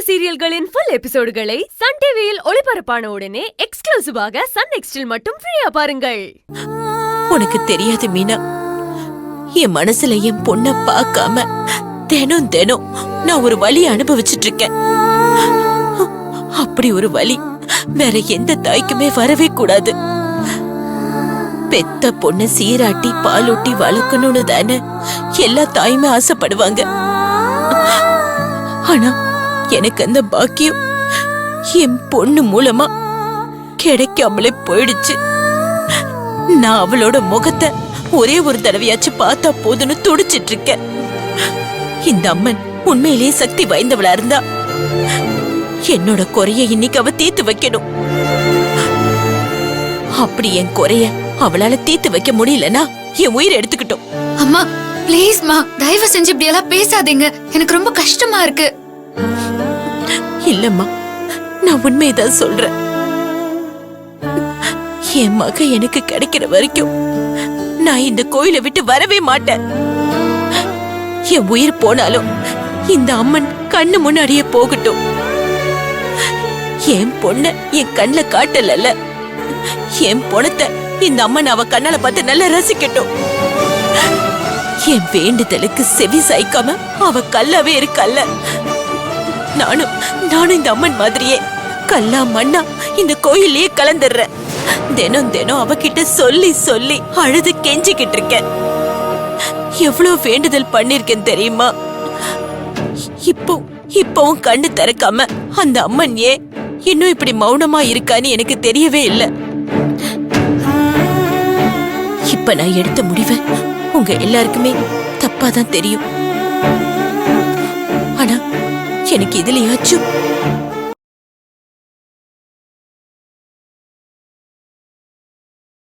சீரியல்களின் full எபிசோடுகளை Sun டிவியில் ஒளிபரப்பான உடனே எக்ஸ்க்ளூசிவாக சன் நெக்ஸ்டில் மட்டும் ஃப்ரீயா பாருங்கள். உனக்கு தெரியாது மீனா, என் மனசுல என் பொண்ண பார்க்காம தினம் தினம் நான் ஒரு வலி அனுபவிச்சுட்டு இருக்கேன். அப்படி ஒரு வலி வேற எந்த தாய்க்குமே வரவே கூடாது. பெத்த பொண்ண சீராட்டி பாலூட்டி வளர்க்கணும்னு தானே எல்லா தாயுமே ஆசைப்படுவாங்க. ஆனா எனக்கு அந்த பாக்கியம் என் பொண்ணு மூலமா கிடைக்காமலே போயிடுச்சு. நான் அவளோட முகத்தை ஒரே ஒரு தடவையாச்சு பார்த்தா போதுன்னு துடிச்சிட்டு இருக்கேன். இந்த அம்மன் உண்மையிலேயே சக்தி வாய்ந்தவளா இருந்தா என்னோட குறைய இன்னைக்கு அவ தீர்த்து வைக்கணும். அப்படி என் குறைய அவளால தீர்த்து வைக்க முடியலனா என் உயிரை எடுத்துக்கிட்டோம். அம்மா ப்ளீஸ் மா, தயவு செஞ்சு இப்படி எல்லாம் பேசாதீங்க, எனக்கு ரொம்ப கஷ்டமா இருக்கு. இல்லம்மா, நான் உண்மையதான் சொல்றேன். என் மக எனக்கு கிடைக்கிற வரைக்கும் நான் இந்த கோயிலை விட்டு வரவே மாட்டேன். என் உயிர் போனாலும் இந்த அம்மன் கண்ணு முன்னாடியே போகட்டும். என் பொண்ண என் கண்ணுல காட்டல, என் பொணத்தை இந்த அம்மன் அவ கண்ணால பார்த்து நல்லா ரசிக்கட்டும். என் வேண்டுதலுக்கு செவி சாய்க்காம அவ கல்லாவே இருக்கல்ல. நானும் இந்த அம்மன் மாதிரியே கல்லா மண்ணா இந்த கோயிலையே கலந்துடுறேன். தினம் தினம் அவகிட்ட சொல்லி சொல்லி அழுது கெஞ்சிக்கிட்டு இருக்கேன். எவ்வளவு வேண்டுதல் பண்ணிருக்கேன் தெரியுமா? இப்பவும் கண்ணு திறக்காம அந்த அம்மன் ஏன் இன்னும் இப்படி மௌனமா இருக்கான்னு எனக்கு தெரியவே இல்லை. இப்ப நான் எடுத்த முடிவை உங்க எல்லாருக்குமே தப்பாதான் தெரியும். ஆனா எனக்கு இதுலயாச்சும்